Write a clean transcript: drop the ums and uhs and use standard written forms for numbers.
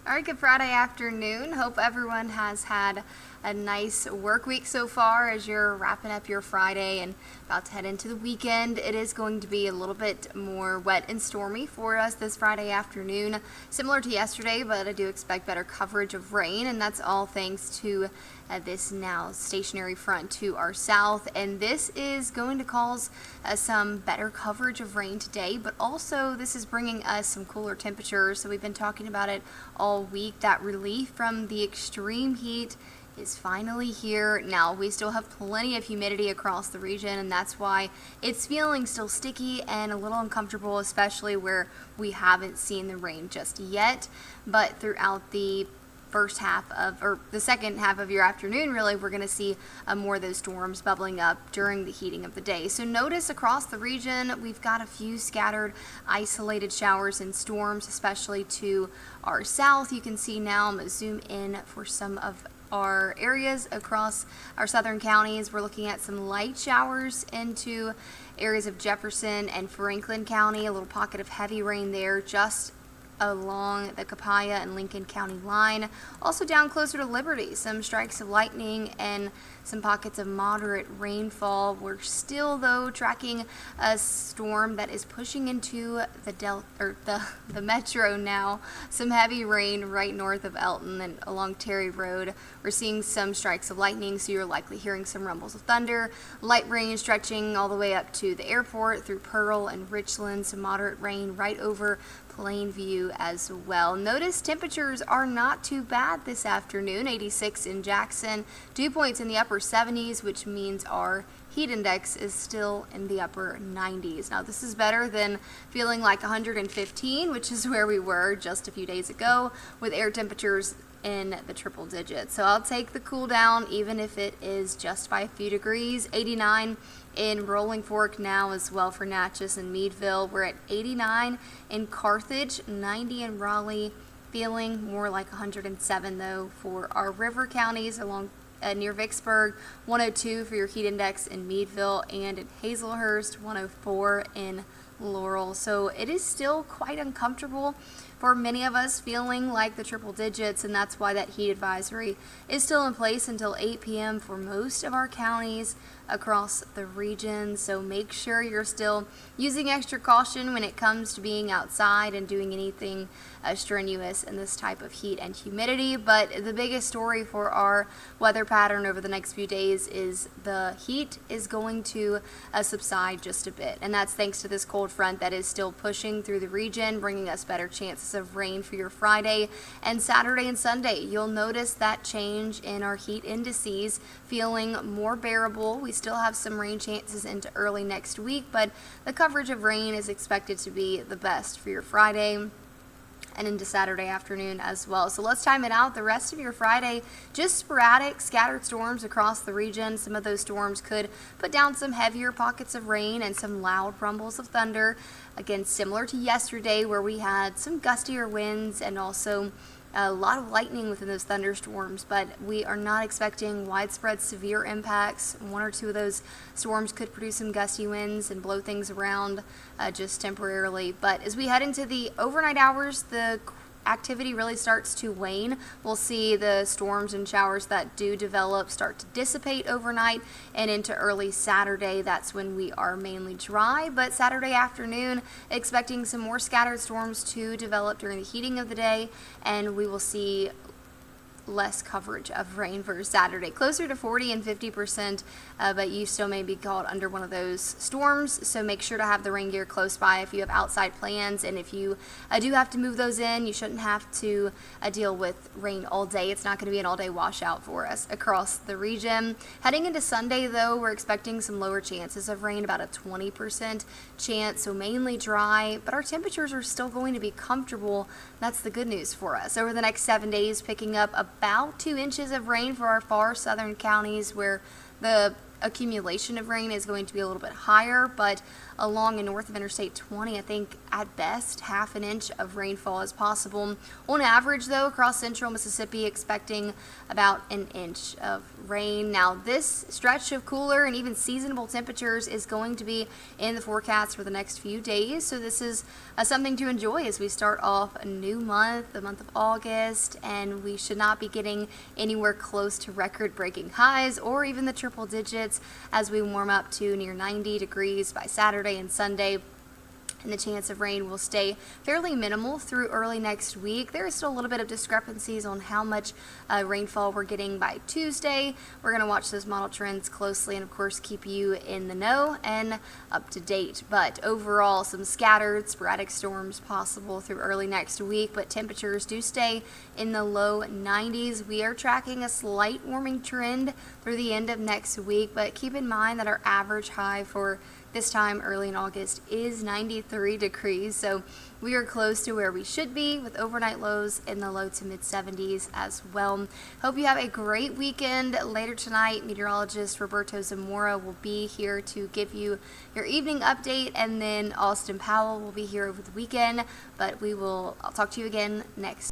All right, good Friday afternoon. Hope everyone has had a nice work week so far as you're wrapping up your Friday and about to head into the weekend. It is going to be a little bit more wet and stormy for us this Friday afternoon, similar to yesterday, but I do expect better coverage of rain, and that's all thanks to this now stationary front to our south, and this is going to cause some better coverage of rain today, but also this is bringing us some cooler temperatures. So we've been talking about it all week. That relief from the extreme heat is finally here. Now we still have plenty of humidity across the region, and that's why it's feeling still sticky and a little uncomfortable, especially where we haven't seen the rain just yet. But throughout the second half of your afternoon, really, we're going to see more of those storms bubbling up during the heating of the day. So notice across the region, we've got a few scattered, isolated showers and storms, especially to our south. You can see now, I'm going to zoom in for some of our areas across our southern counties. We're looking at some light showers into areas of Jefferson and Franklin County, a little pocket of heavy rain there just along the Copiah and Lincoln County line. Also down closer to Liberty, some strikes of lightning and some pockets of moderate rainfall. We're still, though, tracking a storm that is pushing into the metro now. Some heavy rain right north of Elton and along Terry Road. We're seeing some strikes of lightning, so you're likely hearing some rumbles of thunder. Light rain stretching all the way up to the airport through Pearl and Richland. Some moderate rain right over Plainview as well. Notice temperatures are not too bad this afternoon. 86 in Jackson, dew points in the upper 70s, which means our heat index is still in the upper 90s. Now this is better than feeling like 115, which is where we were just a few days ago with air temperatures in the triple digits. So I'll take the cool down even if it is just by a few degrees. 89 in Rolling Fork now as well for Natchez and Meadville. We're at 89 in Carthage, 90 in Raleigh, feeling more like 107 though for our river counties along near Vicksburg, 102 for your heat index in Meadville, and in Hazelhurst, 104 in Laurel. So it is still quite uncomfortable for many of us, feeling like the triple digits, and that's why that heat advisory is still in place until 8 p.m. for most of our counties across the region. So make sure you're still using extra caution when it comes to being outside and doing anything strenuous in this type of heat and humidity. But the biggest story for our weather pattern over the next few days is the heat is going to subside just a bit, and that's thanks to this cold front that is still pushing through the region, bringing us better chances of rain for your Friday and Saturday and Sunday. You'll notice that change in our heat indices, feeling more bearable. We still have some rain chances into early next week, but the coverage of rain is expected to be the best for your Friday and into Saturday afternoon as well. So let's time it out. The rest of your Friday, just sporadic scattered storms across the region. Some of those storms could put down some heavier pockets of rain and some loud rumbles of thunder. Again, similar to yesterday where we had some gustier winds and also a lot of lightning within those thunderstorms, but we are not expecting widespread severe impacts. One or two of those storms could produce some gusty winds and blow things around just temporarily. But as we head into the overnight hours, the activity really starts to wane. We'll see the storms and showers that do develop start to dissipate overnight and into early Saturday. That's when we are mainly dry, but Saturday afternoon expecting some more scattered storms to develop during the heating of the day, and we will see less coverage of rain for Saturday, closer to 40 and 50%, but you still may be caught under one of those storms, so make sure to have the rain gear close by if you have outside plans, and if you do have to move those in, you shouldn't have to deal with rain all day. It's not going to be an all-day washout for us across the region. Heading into Sunday, though, we're expecting some lower chances of rain, about a 20% chance, so mainly dry, but our temperatures are still going to be comfortable. That's the good news for us. Over the next 7 days, picking up about 2 inches of rain for our far southern counties where the accumulation of rain is going to be a little bit higher, but along and north of Interstate 20. I think at best half an inch of rainfall is possible. On average, though, across central Mississippi, expecting about an inch of rain. Now, this stretch of cooler and even seasonable temperatures is going to be in the forecast for the next few days. So this is something to enjoy as we start off a new month, the month of August, and we should not be getting anywhere close to record-breaking highs or even the triple digits as we warm up to near 90 degrees by Saturday and Sunday. And the chance of rain will stay fairly minimal through early next week. There is still a little bit of discrepancies on how much rainfall we're getting by Tuesday. We're going to watch those model trends closely and, of course, keep you in the know and up to date. But overall, some scattered, sporadic storms possible through early next week, but temperatures do stay in the low 90s. We are tracking a slight warming trend through the end of next week, but keep in mind that our average high for this time early in August is 93 degrees, so we are close to where we should be with overnight lows in the low to mid 70s as well. Hope you have a great weekend. Later tonight, meteorologist Roberto Zamora will be here to give you your evening update, and then Austin Powell will be here over the weekend, but I'll talk to you again next